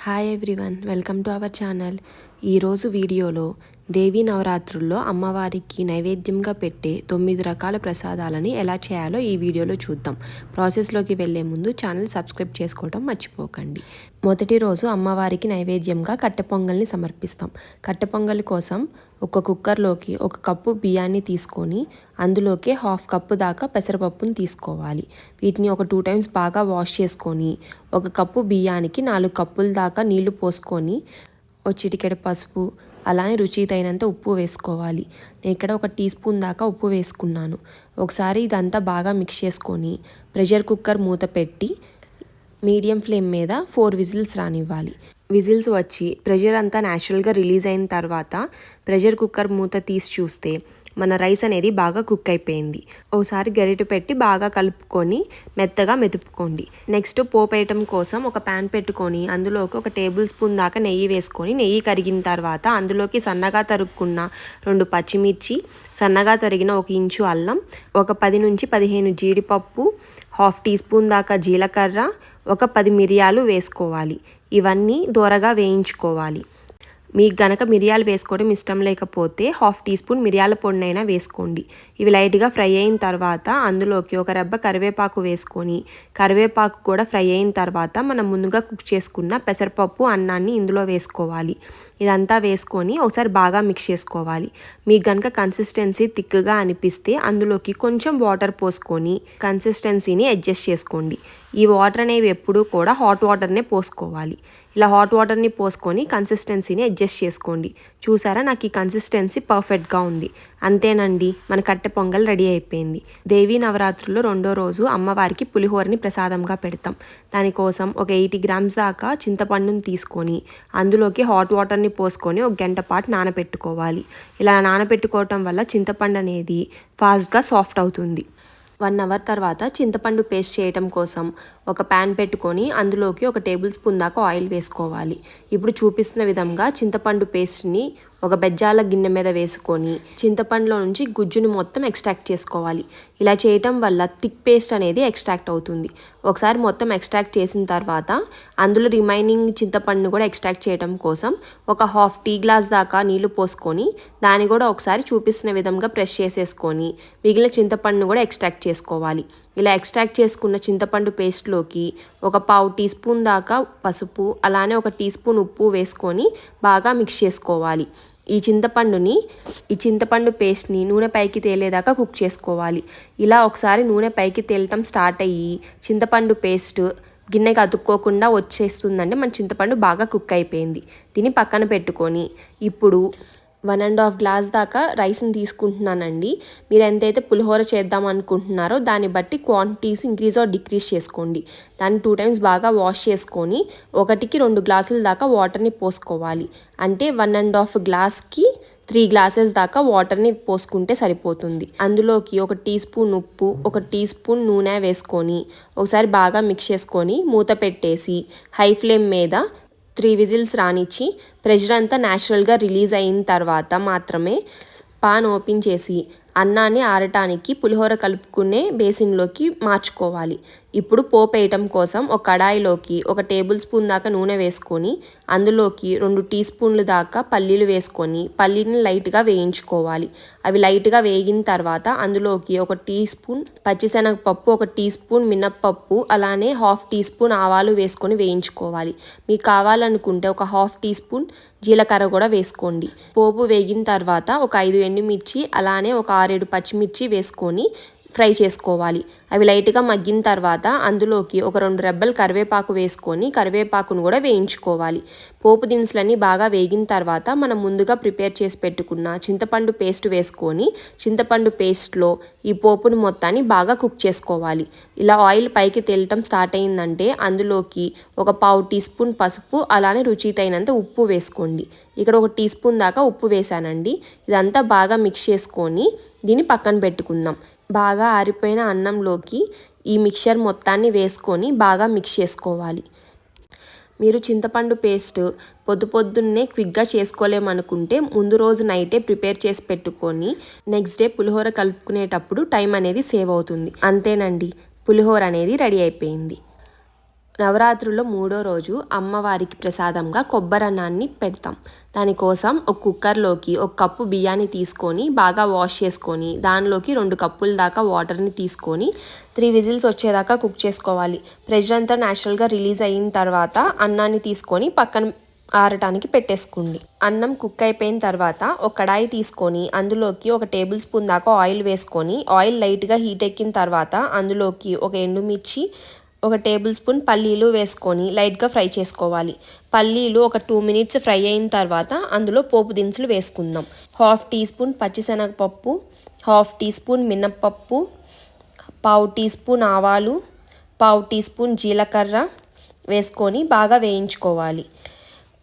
Hi everyone, welcome to our channel. ఈరోజు వీడియోలో దేవీ నవరాత్రుల్లో అమ్మవారికి నైవేద్యంగా పెట్టే 9 రకాల ప్రసాదాలని ఎలా చేయాలో ఈ వీడియోలో చూద్దాం. ప్రాసెస్లోకి వెళ్ళే ముందు ఛానల్ సబ్స్క్రైబ్ చేసుకోవడం మర్చిపోకండి. మొదటి రోజు అమ్మవారికి నైవేద్యంగా కట్టె పొంగల్ని సమర్పిస్తాం. కట్టె పొంగల్ కోసం ఒక కుక్కర్లోకి 1 కప్పు బియ్యాన్ని తీసుకొని అందులోకి 1/2 కప్పు దాకా పెసరపప్పును తీసుకోవాలి. వీటిని ఒక 2 టైమ్స్ బాగా వాష్ చేసుకొని 1 కప్పు బియ్యానికి 4 కప్పుల దాకా నీళ్లు పోసుకొని చిటికెడు పసుపు, అలానే రుచి తగినంత ఉప్పు వేసుకోవాలి. నేను ఇక్కడ 1 టీ స్పూన్ దాకా ఉప్పు వేసుకున్నాను. ఒకసారి ఇదంతా బాగా మిక్స్ చేసుకొని ప్రెషర్ కుక్కర్ మూత పెట్టి మీడియం ఫ్లేమ్ మీద 4 విజిల్స్ రానివ్వాలి. విజిల్స్ వచ్చి ప్రెషర్ అంతా న్యాచురల్గా రిలీజ్ అయిన తర్వాత ప్రెషర్ కుక్కర్ మూత తీసి చూస్తే మన రైస్ అనేది బాగా కుక్ అయిపోయింది. ఒకసారి గరిటె పెట్టి బాగా కలుపుకొని మెత్తగా మెతుపుకోండి. నెక్స్ట్ పోపు ఐటమ్ కోసం ఒక ప్యాన్ పెట్టుకొని అందులోకి 1 టేబుల్ స్పూన్ దాకా నెయ్యి వేసుకొని నెయ్యి కరిగిన తర్వాత అందులోకి సన్నగా తరుక్కున్న 2 పచ్చిమిర్చి, సన్నగా తరిగిన 1 ఇంచు అల్లం, ఒక 10 నుంచి 15 జీడిపప్పు, 1/2 టీ స్పూన్ దాకా జీలకర్ర, ఒక 10 మిరియాలు వేసుకోవాలి. ఇవన్నీ దోరగా వేయించుకోవాలి. మీకు గనక మిరియాలు వేసుకోవడం ఇష్టం లేకపోతే 1/2 టీ స్పూన్ మిరియాల పొడినైనా వేసుకోండి. ఇవి లైట్గా ఫ్రై అయిన తర్వాత అందులోకి 1 రెబ్బ కరివేపాకు వేసుకొని కరివేపాకు కూడా ఫ్రై అయిన తర్వాత మనం ముందుగా కుక్ చేసుకున్న పెసరపప్పు, అన్నాన్ని ఇందులో వేసుకోవాలి. ఇదంతా వేసుకొని ఒకసారి బాగా మిక్స్ చేసుకోవాలి. మీకు గనక కన్సిస్టెన్సీ థిక్గా అనిపిస్తే అందులోకి కొంచెం వాటర్ పోసుకొని కన్సిస్టెన్సీని అడ్జస్ట్ చేసుకోండి. ఈ వాటర్ అనేవి ఎప్పుడూ కూడా హాట్ వాటర్నే పోసుకోవాలి. ఇలా హాట్ వాటర్ని పోసుకొని కన్సిస్టెన్సీని అడ్జస్ట్ చేసుకోండి. చూసారా, నాకు ఈ కన్సిస్టెన్సీ పర్ఫెక్ట్గా ఉంది. అంతేనండి, మన కట్టె పొంగల్ రెడీ అయిపోయింది. దేవీ నవరాత్రుల్లో 2వ రోజు అమ్మవారికి పులిహోరని ప్రసాదంగా పెడతాం. దానికోసం ఒక 80 గ్రామ్స్ దాకా చింతపండుని తీసుకొని అందులోకి హాట్ వాటర్ని పోసుకొని 1 గంట పాటు నానబెట్టుకోవాలి. ఇలా నానబెట్టుకోవటం వల్ల చింతపండు అనేది ఫాస్ట్గా సాఫ్ట్ అవుతుంది. 1 అవర్ తర్వాత చింతపండు పేస్ట్ చేయటం కోసం ఒక ప్యాన్ పెట్టుకొని అందులోకి 1 టేబుల్ స్పూన్ దాకా ఆయిల్ వేసుకోవాలి. ఇప్పుడు చూపిస్తున్న విధంగా చింతపండు పేస్ట్ని ఒక బెజ్జాల గిన్నె మీద వేసుకొని చింతపండులో నుంచి గుజ్జుని మొత్తం ఎక్స్ట్రాక్ట్ చేసుకోవాలి. ఇలా చేయటం వల్ల థిక్ పేస్ట్ అనేది ఎక్స్ట్రాక్ట్ అవుతుంది. ఒకసారి మొత్తం ఎక్స్ట్రాక్ట్ చేసిన తర్వాత అందులో రిమైనింగ్ చింతపండును కూడా ఎక్స్ట్రాక్ట్ చేయడం కోసం ఒక 1/2 టీ గ్లాస్ దాకా నీళ్లు పోసుకొని దాన్ని కూడా ఒకసారి చూపిస్తున్న విధంగా ప్రెస్ చేసేసుకొని మిగిలిన చింతపండును కూడా ఎక్స్ట్రాక్ట్ చేసుకోవాలి. ఇలా ఎక్స్ట్రాక్ట్ చేసుకున్న చింతపండు పేస్ట్లోకి ఒక 1/4 టీ స్పూన్ దాకా పసుపు, అలానే 1 టీ స్పూన్ ఉప్పు వేసుకొని బాగా మిక్స్ చేసుకోవాలి. ఈ చింతపండు పేస్ట్ని నూనె పైకి తేలేదాకా కుక్ చేసుకోవాలి. ఇలా ఒకసారి నూనె పైకి తేలటం స్టార్ట్ అయ్యి చింతపండు పేస్ట్ గిన్నెకి అతుక్కోకుండా వచ్చేస్తుందంటే మన చింతపండు బాగా కుక్ అయిపోయింది. దీన్ని పక్కన పెట్టుకొని ఇప్పుడు 1.5 గ్లాస్ దాకా రైస్ని తీసుకుంటున్నానండి. మీరు ఎంతైతే పులిహోర చేద్దాం అనుకుంటున్నారో దాన్ని బట్టి క్వాంటిటీస్ ఇంక్రీజ్ ఆర్ డిక్రీజ్ చేసుకోండి. దాన్ని 2 టైమ్స్ బాగా వాష్ చేసుకొని 1కి 2 గ్లాసుల దాకా వాటర్ని పోసుకోవాలి. అంటే 1.5 గ్లాస్కి 3 గ్లాసెస్ దాకా వాటర్ని పోసుకుంటే సరిపోతుంది. అందులోకి 1 టీ స్పూన్ ఉప్పు, 1 టీ స్పూన్ నూనె వేసుకొని ఒకసారి బాగా మిక్స్ చేసుకొని మూత పెట్టేసి హై ఫ్లేమ్ మీద 3 విజిల్స్ రానిచ్చి ప్రెషర్ అంతా న్యాచురల్గా రిలీజ్ అయిన తర్వాత మాత్రమే పాన్ ఓపెన్ చేసి అన్నాన్ని ఆరటానికి పులిహోర కలుపుకునే బేసిన్లోకి మార్చుకోవాలి. ఇప్పుడు పోపు వేయటం కోసం ఒక కడాయిలోకి 1 టేబుల్ స్పూన్ దాకా నూనె వేసుకొని అందులోకి 2 టీ స్పూన్లు దాకా పల్లీలు వేసుకొని పల్లీని లైట్గా వేయించుకోవాలి. అవి లైట్గా వేగిన తర్వాత అందులోకి 1 టీ స్పూన్ పచ్చిశనగపప్పు, 1 టీ స్పూన్ మినప్పప్పు, అలానే 1/2 టీ స్పూన్ ఆవాలు వేసుకొని వేయించుకోవాలి. మీకు కావాలనుకుంటే ఒక 1/2 టీ స్పూన్ జీలకర్ర కూడా వేసుకోండి. పోపు వేగిన తర్వాత ఒక 5 ఎండుమిర్చి, అలానే ఒక 6-7 పచ్చిమిర్చి వేసుకొని ఫ్రై చేసుకోవాలి. అవి లైట్గా మగ్గిన తర్వాత అందులోకి ఒక 2 రెబ్బలు కరివేపాకు వేసుకొని కరివేపాకును కూడా వేయించుకోవాలి. పోపు దినుసులన్నీ బాగా వేగిన తర్వాత మనం ముందుగా ప్రిపేర్ చేసి పెట్టుకున్న చింతపండు పేస్ట్ వేసుకొని చింతపండు పేస్ట్లో ఈ పోపును మొత్తాన్ని బాగా కుక్ చేసుకోవాలి. ఇలా ఆయిల్ పైకి తేలటం స్టార్ట్ అయిందంటే అందులోకి ఒక 1/4 టీ స్పూన్ పసుపు, అలానే రుచి తగినంత ఉప్పు వేసుకోండి. ఇక్కడ 1 టీ స్పూన్ దాకా ఉప్పు వేసానండి. ఇదంతా బాగా మిక్స్ చేసుకొని దీన్ని పక్కన పెట్టుకుందాం. బాగా ఆరిపోయిన అన్నంలోకి ఈ మిక్చర్ మొత్తాన్ని వేసుకొని బాగా మిక్స్ చేసుకోవాలి. మీరు చింతపండు పేస్ట్ పొద్దున్నే క్విక్గా చేసుకోలేమనుకుంటే ముందు రోజు నైటే ప్రిపేర్ చేసి పెట్టుకొని నెక్స్ట్ డే పులిహోర కలుపుకునేటప్పుడు టైం అనేది సేవ్ అవుతుంది. అంతేనండి, పులిహోర అనేది రెడీ అయిపోయింది. నవరాత్రుల్లో 3వ రోజు అమ్మవారికి ప్రసాదంగా కొబ్బరన్నాన్ని పెడతాం. దానికోసం ఒక కుక్కర్లోకి 1 కప్పు బియ్యాన్ని తీసుకొని బాగా వాష్ చేసుకొని దానిలోకి 2 కప్పుల దాకా వాటర్ని తీసుకొని 3 విజిల్స్ వచ్చేదాకా కుక్ చేసుకోవాలి. ప్రెషర్ అంతా న్యాచురల్గా రిలీజ్ అయిన తర్వాత అన్నాన్ని తీసుకొని పక్కన ఆరటానికి పెట్టేసుకోండి. అన్నం కుక్ అయిపోయిన తర్వాత ఒక కడాయి తీసుకొని అందులోకి 1 టేబుల్ స్పూన్ దాకా ఆయిల్ వేసుకొని ఆయిల్ లైట్గా హీట్ ఎక్కిన తర్వాత అందులోకి 1 ఎండుమిర్చి 1 టేబుల్ స్పూన్ పల్లీలు వేసుకొని లైట్గా ఫ్రై చేసుకోవాలి. పల్లీలు ఒక 2 మినిట్స్ ఫ్రై అయిన తర్వాత అందులో పోపు దినుసులు వేసుకుందాం. 1/2 టీ స్పూన్ పచ్చిశనగపప్పు, 1/2 టీ స్పూన్ మినప్పప్పు, 1/4 టీ స్పూన్ ఆవాలు, 1/4 టీ స్పూన్ జీలకర్ర వేసుకొని బాగా వేయించుకోవాలి.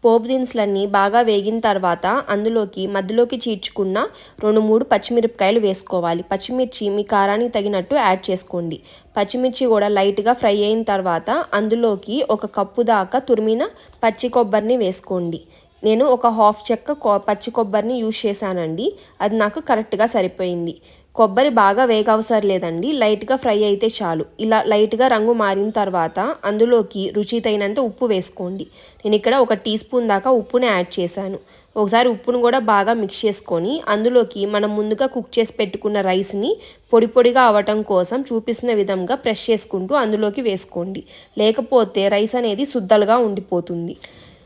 పోపు దినుసులన్నీ బాగా వేగిన తర్వాత అందులోకి మధ్యలోకి చీల్చుకున్న 2-3 పచ్చిమిరపకాయలు వేసుకోవాలి. పచ్చిమిర్చి మీ కారానికి తగినట్టు యాడ్ చేసుకోండి. పచ్చిమిర్చి కూడా లైట్గా ఫ్రై అయిన తర్వాత అందులోకి 1 కప్పు దాకా తురిమిన పచ్చి కొబ్బరిని వేసుకోండి. నేను ఒక 1/2 చెక్క పచ్చి కొబ్బరిని యూజ్ చేశానండి. అది నాకు కరెక్ట్గా సరిపోయింది. కొబ్బరి బాగా వేగవసరం లేదండి, లైట్గా ఫ్రై అయితే చాలు. ఇలా లైట్గా రంగు మారిన తర్వాత అందులోకి రుచి తగినంత ఉప్పు వేసుకోండి. నేను ఇక్కడ 1 టీ స్పూన్ దాకా ఉప్పుని యాడ్ చేశాను. ఒకసారి ఉప్పును కూడా బాగా మిక్స్ చేసుకొని అందులోకి మనం ముందుగా కుక్ చేసి పెట్టుకున్న రైస్ని పొడి పొడిగా అవ్వటం కోసం చూపిస్తున్న విధంగా ప్రెస్ చేసుకుంటూ అందులోకి వేసుకోండి. లేకపోతే రైస్ అనేది సుద్దలుగా ఉండిపోతుంది.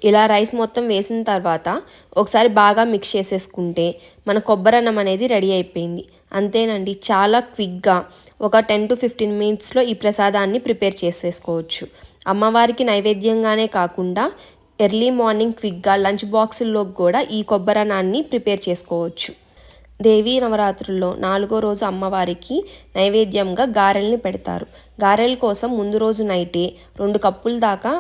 ఇలా రైస్ మొత్తం వేసిన తర్వాత ఒకసారి బాగా మిక్స్ చేసేసుకుంటే మన కొబ్బరన్నం అనేది రెడీ అయిపోయింది. అంతేనండి, చాలా క్విక్గా ఒక 10 to 15 మినిట్స్లో ఈ ప్రసాదాన్ని ప్రిపేర్ చేసేసుకోవచ్చు. అమ్మవారికి నైవేద్యంగానే కాకుండా ఎర్లీ మార్నింగ్ క్విక్గా లంచ్ బాక్సుల్లోకి కూడా ఈ కొబ్బరన్నాన్ని ప్రిపేర్ చేసుకోవచ్చు. దేవీ నవరాత్రుల్లో 4వ రోజు అమ్మవారికి నైవేద్యంగా గారెల్ని పెడతారు. గారెల కోసం ముందు రోజు నైటే 2 కప్పుల దాకా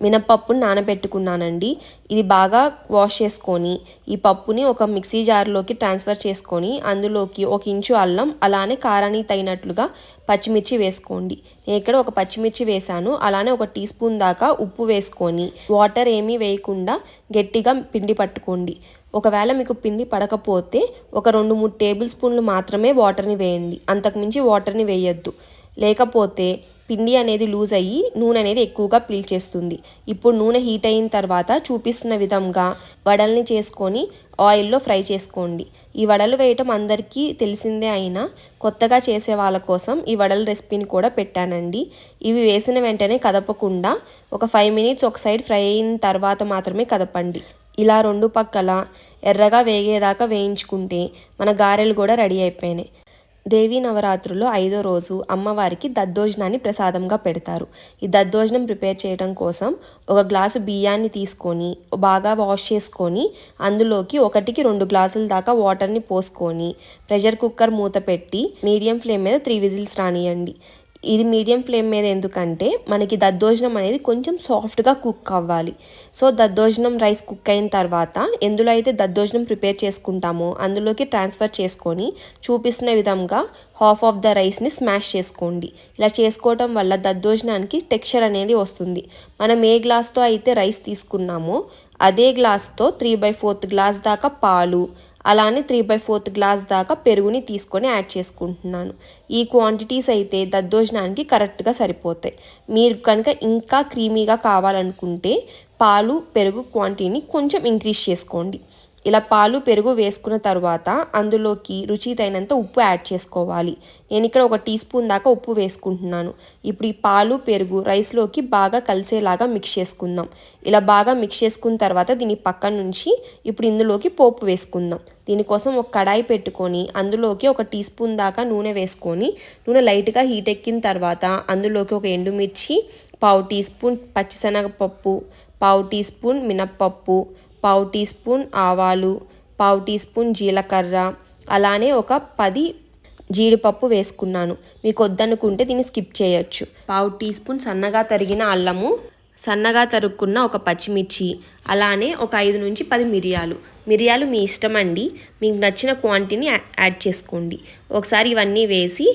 మినప్పప్పుని నానబెట్టుకున్నానండి. ఇది బాగా వాష్ చేసుకొని ఈ పప్పుని ఒక మిక్సీ జార్లోకి ట్రాన్స్ఫర్ చేసుకొని అందులోకి 1 ఇంచు అల్లం, అలానే కారానికి తగినట్లుగా పచ్చిమిర్చి వేసుకోండి. నేను ఇక్కడ 1 పచ్చిమిర్చి వేశాను. అలానే 1 టీ స్పూన్ దాకా ఉప్పు వేసుకొని వాటర్ ఏమీ వేయకుండా గట్టిగా పిండి పట్టుకోండి. ఒకవేళ మీకు పిండి పడకపోతే ఒక 2-3 టేబుల్ స్పూన్లు మాత్రమే వాటర్ని వేయండి, అంతకుమించి వాటర్ని వేయొద్దు. లేకపోతే పిండి అనేది లూజ్ అయ్యి నూనె అనేది ఎక్కువగా పీల్చేస్తుంది. ఇప్పుడు నూనె హీట్ అయిన తర్వాత చూపిస్తున్న విధంగా వడల్ని చేసుకొని ఆయిల్లో ఫ్రై చేసుకోండి. ఈ వడలు వేయటం అందరికీ తెలిసిందే అయినా కొత్తగా చేసే వాళ్ళ కోసం ఈ వడల రెసిపీని కూడా పెట్టానండి. ఇవి వేసిన వెంటనే కదపకుండా ఒక 5 మినిట్స్ ఒక సైడ్ ఫ్రై అయిన తర్వాత మాత్రమే కదపండి. ఇలా 2 పక్కల ఎర్రగా వేగేదాకా వేయించుకుంటే మన గారెలు కూడా రెడీ అయిపోయినాయి. దేవీ నవరాత్రుల్లో 5వ రోజు అమ్మవారికి దద్దోజనాన్ని ప్రసాదంగా పెడతారు. ఈ దద్దోజనం ప్రిపేర్ చేయడం కోసం 1 గ్లాసు బియ్యాన్ని తీసుకొని బాగా వాష్ చేసుకొని అందులోకి 1కి 2 గ్లాసుల దాకా వాటర్ని పోసుకొని ప్రెషర్ కుక్కర్ మూత పెట్టి మీడియం ఫ్లేమ్ మీద 3 విజిల్స్ రానియండి. ఇది మీడియం ఫ్లేమ్ మీద ఎందుకంటే మనకి దద్దోజనం అనేది కొంచెం సాఫ్ట్గా కుక్ అవ్వాలి. సో దద్దోజనం రైస్ కుక్ అయిన తర్వాత ఎందులో అయితే దద్దోజనం ప్రిపేర్ చేసుకుంటామో అందులోకి ట్రాన్స్ఫర్ చేసుకొని చూపిస్తున్న విధంగా హాఫ్ ఆఫ్ ద రైస్ని స్మాష్ చేసుకోండి. ఇలా చేసుకోవటం వల్ల దద్దోజనానికి టెక్స్చర్ అనేది వస్తుంది. మనం ఏ గ్లాస్తో అయితే రైస్ తీసుకున్నామో అదే గ్లాస్తో 3/4 గ్లాస్ దాకా పాలు, అలానే 3/4 గ్లాస్ దాకా పెరుగుని తీసుకొని యాడ్ చేసుకుంటున్నాను. ఈ క్వాంటిటీస్ అయితే దద్దోజనానికి కరెక్ట్గా సరిపోతాయి. మీరు కనుక ఇంకా క్రీమీగా కావాలనుకుంటే పాలు పెరుగు క్వాంటిటీని కొంచెం ఇంక్రీజ్ చేసుకోండి. ఇలా పాలు పెరుగు వేసుకున్న తర్వాత అందులోకి రుచి తగినంత ఉప్పు యాడ్ చేసుకోవాలి. నేను ఇక్కడ 1 టీ స్పూన్ దాకా ఉప్పు వేసుకుంటున్నాను. ఇప్పుడు ఈ పాలు పెరుగు రైస్లోకి బాగా కలిసేలాగా మిక్స్ చేసుకుందాం. ఇలా బాగా మిక్స్ చేసుకున్న తర్వాత దీన్ని పక్కన నుంచి ఇప్పుడు ఇందులోకి పోపు వేసుకుందాం. దీనికోసం ఒక కడాయి పెట్టుకొని అందులోకి 1 టీ స్పూన్ దాకా నూనె వేసుకొని నూనె లైట్గా హీట్ ఎక్కిన తర్వాత అందులోకి 1 ఎండుమిర్చి, 1/4 టీ స్పూన్ పచ్చిశనగపప్పు, 1/4 టీ స్పూన్ మినప్పప్పు, 1/4 టీ స్పూన్ ఆవాలు, 1/4 టీ స్పూన్ జీలకర్ర, అలానే ఒక 10 జీడిపప్పు వేసుకున్నాను. మీకు వద్దనుకుంటే దీన్ని స్కిప్ చేయొచ్చు. 1/4 టీ స్పూన్ సన్నగా తరిగిన అల్లము, సన్నగా తరుక్కున్న 1 పచ్చిమిర్చి, అలానే ఒక 5 నుంచి 10 మిరియాలు మీ ఇష్టం అండి, మీకు నచ్చిన క్వాంటిటీని యాడ్ చేసుకోండి. ఒకసారి ఇవన్నీ వేసి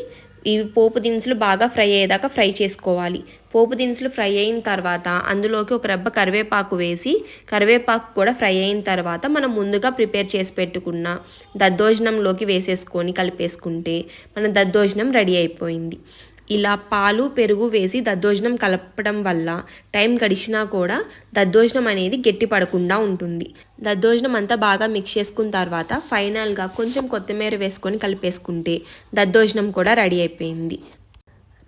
ఇవి పోపు దినుసులు బాగా ఫ్రై అయ్యేదాకా ఫ్రై చేసుకోవాలి. పోపు దినుసులు ఫ్రై అయిన తర్వాత అందులోకి 1 రెబ్బ కరివేపాకు వేసి కరివేపాకు కూడా ఫ్రై అయిన తర్వాత మనం ముందుగా ప్రిపేర్ చేసి పెట్టుకున్న దద్దోజనంలోకి వేసేసుకొని కలిపేసుకుంటే మన దద్దోజనం రెడీ అయిపోయింది. ఇలా పాలు పెరుగు వేసి దద్దోజనం కలపడం వల్ల టైం గడిచినా కూడా దద్దోజనం అనేది గట్టి పడకుండా ఉంటుంది. దద్దోజనం అంతా బాగా మిక్స్ చేసుకున్న తర్వాత ఫైనల్గా కొంచెం కొత్తిమీర వేసుకొని కలిపేసుకుంటే దద్దోజనం కూడా రెడీ అయిపోయింది.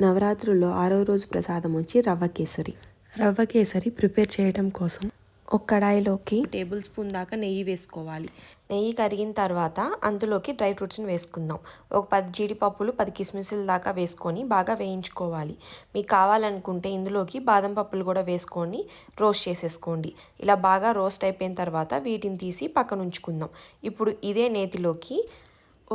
నవరాత్రుల్లో 6వ రోజు ప్రసాదం వచ్చి రవ్వ కేసరి. రవ్వ కేసరి ప్రిపేర్ చేయడం కోసం ఒక కడాయిలోకి టేబుల్ స్పూన్ దాకా నెయ్యి వేసుకోవాలి. నెయ్యి కరిగిన తర్వాత అందులోకి డ్రై ఫ్రూట్స్ని వేసుకుందాం. ఒక 10 జీడిపప్పులు 10 కిస్మిస్ల దాకా వేసుకొని బాగా వేయించుకోవాలి. మీకు కావాలనుకుంటే ఇందులోకి బాదం పప్పులు కూడా వేసుకొని రోస్ట్ చేసేసుకోండి. ఇలా బాగా రోస్ట్ అయిపోయిన తర్వాత వీటిని తీసి పక్కన ఉంచుకుందాం. ఇప్పుడు ఇదే నేతిలోకి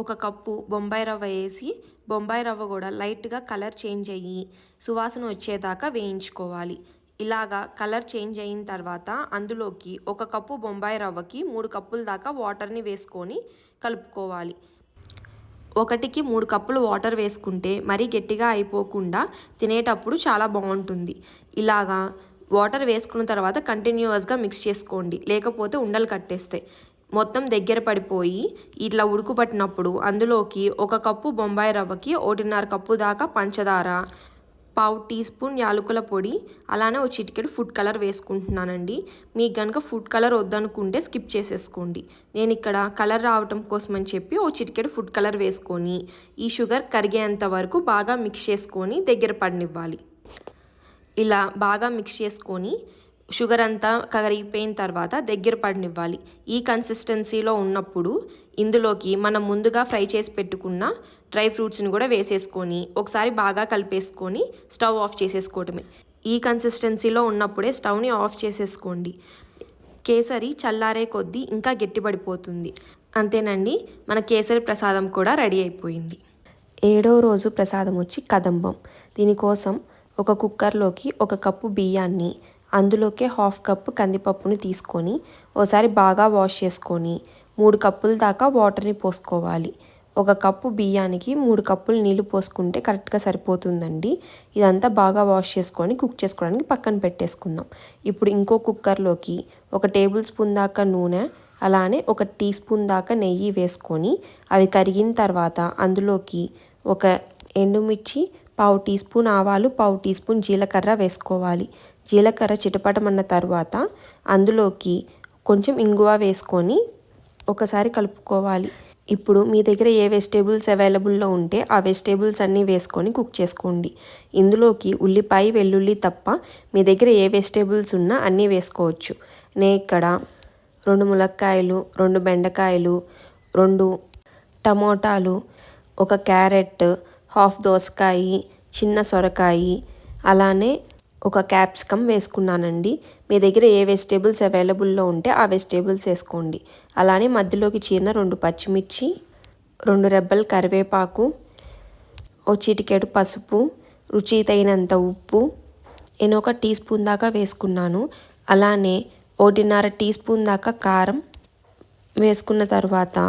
1 కప్పు బొంబాయి రవ్వ వేసి బొంబాయి రవ్వ కూడా లైట్గా కలర్ చేంజ్ అయ్యి సువాసన వచ్చేదాకా వేయించుకోవాలి. ఇలాగా కలర్ చేంజ్ అయిన తర్వాత అందులోకి 1 కప్పు బొంబాయి రవ్వకి 3 కప్పుల దాకా వాటర్ని వేసుకొని కలుపుకోవాలి. 1కి 3 కప్పులు వాటర్ వేసుకుంటే మరీ గట్టిగా అయిపోకుండా తినేటప్పుడు చాలా బాగుంటుంది. ఇలాగా వాటర్ వేసుకున్న తర్వాత కంటిన్యూస్గా మిక్స్ చేసుకోండి, లేకపోతే ఉండలు కట్టేస్తాయి. మొత్తం దగ్గర పడిపోయి ఇట్లా ఉడుకుపట్టినప్పుడు అందులోకి 1 కప్పు బొంబాయి రవ్వకి 1.5 కప్పు దాకా పంచదార, 1/2 టీ స్పూన్ యాలకుల పొడి, అలానే ఒక చిటికెడు ఫుడ్ కలర్ వేసుకుంటున్నానండి. మీకు కనుక ఫుడ్ కలర్ వద్దనుకుంటే స్కిప్ చేసేసుకోండి. నేను ఇక్కడ కలర్ రావటం కోసం అని చెప్పి ఒక చిటికెడు ఫుడ్ కలర్ వేసుకొని ఈ షుగర్ కరిగేంత వరకు బాగా మిక్స్ చేసుకొని దగ్గర పడనివ్వాలి. ఇలా బాగా మిక్స్ చేసుకొని షుగర్ అంతా కరిగిపోయిన తర్వాత దగ్గర పడనివ్వాలి. ఈ కన్సిస్టెన్సీలో ఉన్నప్పుడు ఇందులోకి మనం ముందుగా ఫ్రై చేసి పెట్టుకున్న డ్రై ఫ్రూట్స్ని కూడా వేసేసుకొని ఒకసారి బాగా కలిపేసుకొని స్టవ్ ఆఫ్ చేసేసుకోవటమే. ఈ కన్సిస్టెన్సీలో ఉన్నప్పుడే స్టవ్ని ఆఫ్ చేసేసుకోండి. కేసరి చల్లారే కొద్దీ ఇంకా గట్టిపడిపోతుంది. అంతేనండి, మన కేసరి ప్రసాదం కూడా రెడీ అయిపోయింది. 7వ రోజు ప్రసాదం వచ్చి కదంబం. దీనికోసం ఒక కుక్కర్లోకి 1 కప్పు బియ్యాన్ని, అందులోకే 1/2 కప్పు కందిపప్పుని తీసుకొని ఒకసారి బాగా వాష్ చేసుకొని 3 కప్పుల దాకా వాటర్ని పోసుకోవాలి. 1 కప్పు బియ్యానికి 3 కప్పులు నీళ్లు పోసుకుంటే కరెక్ట్గా సరిపోతుందండి. ఇదంతా బాగా వాష్ చేసుకొని కుక్ చేసుకోవడానికి పక్కన పెట్టేసుకుందాం. ఇప్పుడు ఇంకో కుక్కర్లోకి 1 టేబుల్ స్పూన్ దాకా నూనె, అలానే 1 టీ స్పూన్ దాకా నెయ్యి వేసుకొని అవి కరిగిన తర్వాత అందులోకి 1 ఎండుమిర్చి, 1/2 టీ స్పూన్ ఆవాలు, 1/2 టీ స్పూన్ జీలకర్ర వేసుకోవాలి. జీలకర్ర చిటపటమన్న తర్వాత అందులోకి కొంచెం ఇంగువ వేసుకొని ఒకసారి కలుపుకోవాలి. ఇప్పుడు మీ దగ్గర ఏ వెజిటేబుల్స్ అవైలబుల్లో ఉంటే ఆ వెజిటేబుల్స్ అన్నీ వేసుకొని కుక్ చేసుకోండి. ఇందులోకి ఉల్లిపాయ, వెల్లుల్లి తప్ప మీ దగ్గర ఏ వెజిటేబుల్స్ ఉన్నా అన్నీ వేసుకోవచ్చు. నేను ఇక్కడ 2 ములక్కాయలు, 2 బెండకాయలు, 2 టమోటాలు, 1 క్యారెట్, 1/2 దోసకాయ, చిన్న సొరకాయ, అలానే 1 క్యాప్సికమ్ వేసుకున్నానండి. మీ దగ్గర ఏ వెజిటేబుల్స్ అవైలబుల్లో ఉంటే ఆ వెజిటేబుల్స్ వేసుకోండి. అలానే మధ్యలోకి చీరిన 2 పచ్చిమిర్చి, 2 రెబ్బలు కరివేపాకు, ఒక చిటికెడు పసుపు, రుచి తగినంత ఉప్పు, నేను 1 టీ స్పూన్ దాకా వేసుకున్నాను. అలానే 1.5 టీ స్పూన్ దాకా కారం వేసుకున్న తర్వాత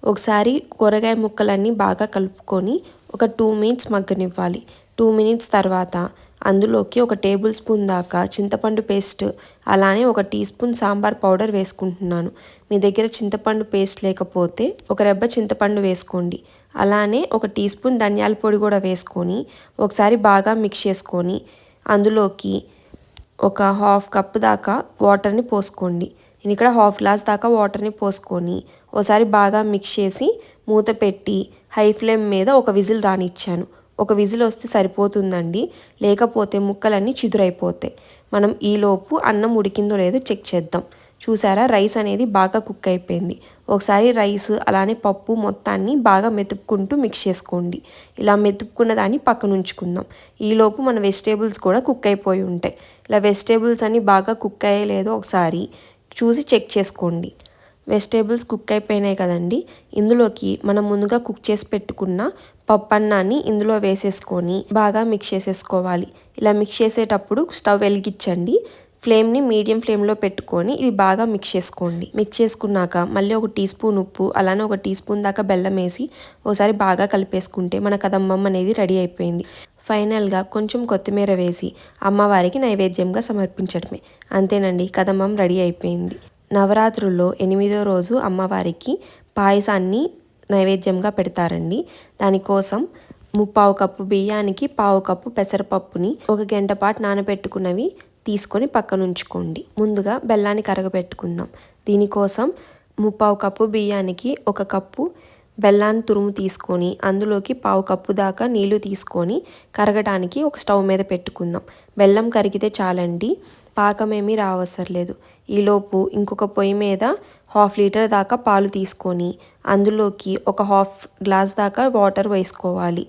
ఒకసారి కూరగాయ ముక్కలన్నీ బాగా కలుపుకొని ఒక 2 మినిట్స్ మగ్గనివ్వాలి. 2 మినిట్స్ తర్వాత అందులోకి 1 టేబుల్ స్పూన్ దాకా చింతపండు పేస్ట్, అలానే 1 టీ స్పూన్ సాంబార్ పౌడర్ వేసుకుంటున్నాను. మీ దగ్గర చింతపండు పేస్ట్ లేకపోతే 1 రెబ్బ చింతపండు వేసుకోండి. అలానే 1 టీ స్పూన్ ధనియాల పొడి కూడా వేసుకొని ఒకసారి బాగా మిక్స్ చేసుకొని అందులోకి 1/2 కప్పు దాకా వాటర్ని పోసుకోండి. నేను ఇక్కడ 1/2 గ్లాస్ దాకా వాటర్ని పోసుకొని ఒకసారి బాగా మిక్స్ చేసి మూత పెట్టి హై ఫ్లేమ్ మీద 1 విజిల్ రానిచ్చాను. 1 విజిల్ వస్తే సరిపోతుందండి, లేకపోతే ముక్కలన్నీ చిదురైపోతాయి. మనం ఈలోపు అన్నం ఉడికిందో లేదో చెక్ చేద్దాం. చూసారా, రైస్ అనేది బాగా కుక్ అయిపోయింది. ఒకసారి రైస్ అలానే పప్పు మొత్తాన్ని బాగా మెతుపుకుంటూ మిక్స్ చేసుకోండి. ఇలా మెతుపుకున్న దాన్ని పక్కన ఉంచుకుందాం. ఈలోపు మన వెజిటేబుల్స్ కూడా కుక్ అయిపోయి ఉంటాయి. ఇలా వెజిటేబుల్స్ అన్నీ బాగా కుక్ అయ్యే లేదో ఒకసారి చూసి చెక్ చేసుకోండి. వెజిటేబుల్స్ కుక్ అయిపోయినాయి కదండి, ఇందులోకి మనం ముందుగా కుక్ చేసి పెట్టుకున్న పప్పన్నాన్ని ఇందులో వేసేసుకొని బాగా మిక్స్ చేసేసుకోవాలి. ఇలా మిక్స్ చేసేటప్పుడు స్టవ్ వెలిగించండి. ఫ్లేమ్ని మీడియం ఫ్లేమ్లో పెట్టుకొని ఇది బాగా మిక్స్ చేసుకోండి. మిక్స్ చేసుకున్నాక మళ్ళీ 1 టీ స్పూన్ ఉప్పు, అలానే 1 టీ స్పూన్ దాకా బెల్లం వేసి ఒకసారి బాగా కలిపేసుకుంటే మన కదంబం అనేది రెడీ అయిపోయింది. ఫైనల్గా కొంచెం కొత్తిమీర వేసి అమ్మవారికి నైవేద్యంగా సమర్పించడమే. అంతేనండి, కదంబం రెడీ అయిపోయింది. నవరాత్రుల్లో 8వ రోజు అమ్మవారికి పాయసాన్ని నైవేద్యంగా పెడతారండి. దానికోసం ముప్పావు కప్పు బియ్యానికి పావు కప్పు పెసరపప్పుని 1 గంట పాటు నానబెట్టుకున్నవి తీసుకొని పక్కన ఉంచుకోండి. ముందుగా బెల్లాన్ని కరగబెట్టుకుందాం. దీనికోసం ముప్పావు కప్పు బియ్యానికి 1 కప్పు బెల్లాన్ని తురుము తీసుకొని అందులోకి పావు కప్పు దాకా నీళ్లు తీసుకొని కరగడానికి ఒక స్టవ్ మీద పెట్టుకుందాం. బెల్లం కరిగితే చాలండి, పాకం ఏమీ రావసరం లేదు. ఈలోపు ఇంకొక పొయ్యి మీద 1/2 లీటర్ దాకా పాలు తీసుకొని అందులోకి ఒక 1/2 గ్లాస్ దాకా వాటర్ వేసుకోవాలి.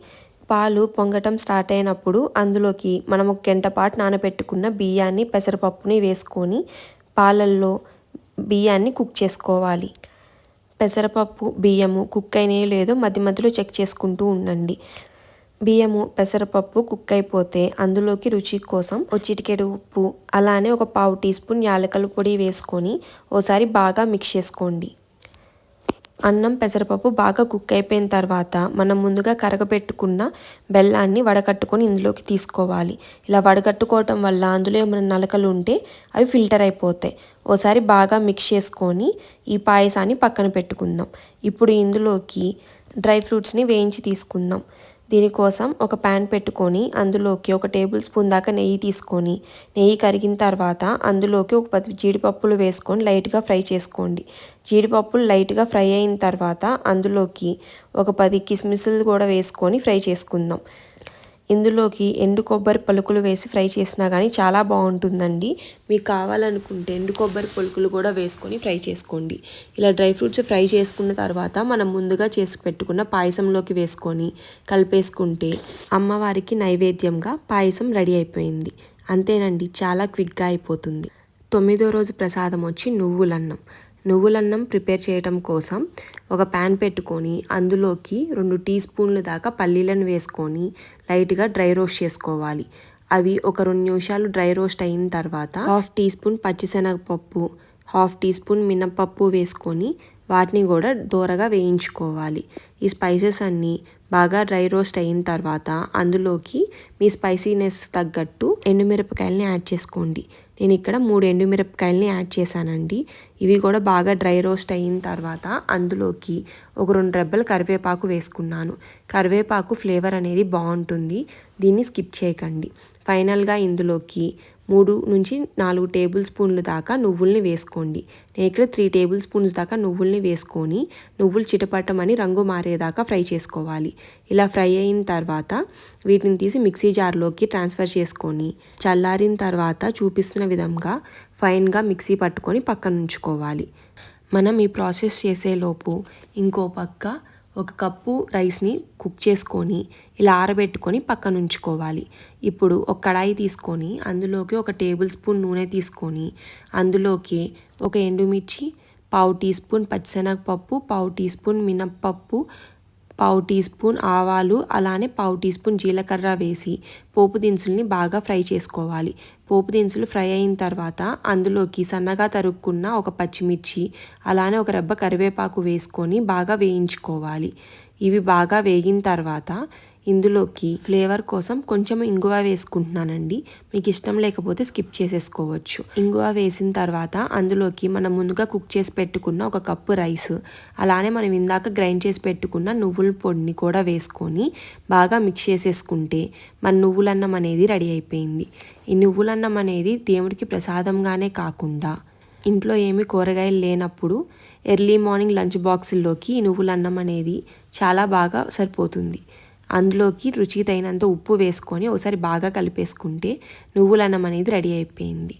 పాలు పొంగటం స్టార్ట్ అయినప్పుడు అందులోకి మనం 1 గంట పాటు నానబెట్టుకున్న బియ్యాన్ని పెసరపప్పుని వేసుకొని పాలల్లో బియ్యాన్ని కుక్ చేసుకోవాలి. పెసరపప్పు బియ్యము కుక్ అయినాయో లేదో మధ్య మధ్యలో చెక్ చేసుకుంటూ ఉండండి. బియ్యము పెసరపప్పు కుక్ అయిపోతే అందులోకి రుచి కోసం ఒక చిటికెడు ఉప్పు, అలానే ఒక పావు టీ స్పూన్ యాలకుల పొడి వేసుకొని ఓసారి బాగా మిక్స్ చేసుకోండి. అన్నం పెసరపప్పు బాగా కుక్ అయిపోయిన తర్వాత మనం ముందుగా కరగబెట్టుకున్న బెల్లాన్ని వడకట్టుకొని ఇందులోకి తీసుకోవాలి. ఇలా వడకట్టుకోవటం వల్ల అందులో ఏమైనా నలకలు ఉంటే అవి ఫిల్టర్ అయిపోతాయి. ఓసారి బాగా మిక్స్ చేసుకొని ఈ పాయసాన్ని పక్కన పెట్టుకుందాం. ఇప్పుడు ఇందులోకి డ్రై ఫ్రూట్స్ని వేయించి తీసుకుందాం. దీనికోసం ఒక ప్యాన్ పెట్టుకొని అందులోకి 1 టేబుల్ స్పూన్ దాకా నెయ్యి తీసుకొని నెయ్యి కరిగిన తర్వాత అందులోకి ఒక 10 జీడిపప్పులు వేసుకొని లైట్గా ఫ్రై చేసుకోండి. జీడిపప్పులు లైట్గా ఫ్రై అయిన తర్వాత అందులోకి ఒక 10 కిస్మిస్లు కూడా వేసుకొని ఫ్రై చేసుకుందాం. ఇందులోకి ఎండు కొబ్బరి పలుకులు వేసి ఫ్రై చేసినా కానీ చాలా బాగుంటుందండి. మీకు కావాలనుకుంటే ఎండు కొబ్బరి పలుకులు కూడా వేసుకొని ఫ్రై చేసుకోండి. ఇలా డ్రై ఫ్రూట్స్ ఫ్రై చేసుకున్న తర్వాత మనం ముందుగా చేసి పెట్టుకున్న పాయసంలోకి వేసుకొని కలిపేసుకుంటే అమ్మవారికి నైవేద్యంగా పాయసం రెడీ అయిపోయింది. అంతేనండి, చాలా క్విక్గా అయిపోతుంది. 9వ రోజు ప్రసాదం వచ్చి నువ్వులన్నం. నువ్వులన్నం ప్రిపేర్ చేయడం కోసం ఒక ప్యాన్ పెట్టుకొని అందులోకి 2 టీ స్పూన్లు దాకా పల్లీలను వేసుకొని లైట్గా డ్రై రోస్ట్ చేసుకోవాలి. అవి ఒక 2 నిమిషాలు డ్రై రోస్ట్ అయిన తర్వాత 1/2 టీ స్పూన్ పచ్చిశనగపప్పు, 1/2 టీ స్పూన్ మినపప్పు వేసుకొని వాటిని కూడా దోరగా వేయించుకోవాలి. ఈ స్పైసెస్ అన్నీ బాగా డ్రై రోస్ట్ అయిన తర్వాత అందులోకి మీ స్పైసీనెస్ తగ్గట్టు ఎండుమిరపకాయలని యాడ్ చేసుకోండి. నేను ఇక్కడ 3 ఎండుమిరపకాయలని యాడ్ చేశానండి. ఇవి కూడా బాగా డ్రై రోస్ట్ అయిన తర్వాత అందులోకి ఒక 2 రెబ్బలు కరివేపాకు వేసుకున్నాను. కరివేపాకు ఫ్లేవర్ అనేది బాగుంటుంది, దీన్ని స్కిప్ చేయకండి. ఫైనల్గా ఇందులోకి 3 నుంచి 4 టేబుల్ స్పూన్లు దాకా నువ్వుల్ని వేసుకోండి. నేను ఇక్కడ 3 టేబుల్ స్పూన్స్ దాకా నువ్వుల్ని వేసుకొని నువ్వులు చిటపట్టమని రంగు మారేదాకా ఫ్రై చేసుకోవాలి. ఇలా ఫ్రై అయిన తర్వాత వీటిని తీసి మిక్సీ జార్లోకి ట్రాన్స్ఫర్ చేసుకొని చల్లారిన తర్వాత చూపిస్తున్న విధంగా ఫైన్గా మిక్సీ పట్టుకొని పక్కన ఉంచుకోవాలి. మనం ఈ ప్రాసెస్ చేసేలోపు ఇంకో పక్క 1 కప్పు రైస్ని కుక్ చేసుకొని ఇలా ఆరబెట్టుకొని పక్కన ఉంచుకోవాలి. ఇప్పుడు ఒక కడాయి తీసుకొని అందులోకి 1 టేబుల్ స్పూన్ నూనె తీసుకొని అందులోకి 1 ఎండుమిర్చి, పావు టీ స్పూన్ పచ్చిశనగపప్పు, పావు టీ స్పూన్ మినప్పప్పు, పావు టీ స్పూన్ ఆవాలు, అలానే పావు టీ స్పూన్ జీలకర్ర వేసి పోపు దినుసుల్ని బాగా ఫ్రై చేసుకోవాలి. పోపు దినుసులు ఫ్రై అయిన తర్వాత అందులోకి సన్నగా తరుక్కున్న 1 పచ్చిమిర్చి, అలానే 1 రెబ్బ కరివేపాకు వేసుకొని బాగా వేయించుకోవాలి. ఇవి బాగా వేగిన తర్వాత ఇందులోకి ఫ్లేవర్ కోసం కొంచెం ఇంగువ వేసుకుంటున్నానండి. మీకు ఇష్టం లేకపోతే స్కిప్ చేసేసుకోవచ్చు. ఇంగువ వేసిన తర్వాత అందులోకి మనం ముందుగా కుక్ చేసి పెట్టుకున్న 1 కప్పు రైస్, అలానే మనం ఇందాక గ్రైండ్ చేసి పెట్టుకున్న నువ్వుల పొడిని కూడా వేసుకొని బాగా మిక్స్ చేసేసుకుంటే మన నువ్వులన్నం అనేది రెడీ అయిపోయింది. ఈ నువ్వులన్నం అనేది దేవుడికి ప్రసాదంగానే కాకుండా ఇంట్లో ఏమి కూరగాయలు లేనప్పుడు ఎర్లీ మార్నింగ్ లంచ్ బాక్సుల్లోకి ఈ నువ్వులన్నం అనేది చాలా బాగా సరిపోతుంది. అందులోకి రుచికి తగినంత ఉప్పు వేసుకొని ఒకసారి బాగా కలిపేసుకుంటే నువ్వులన్నం అనేది రెడీ అయిపోయింది.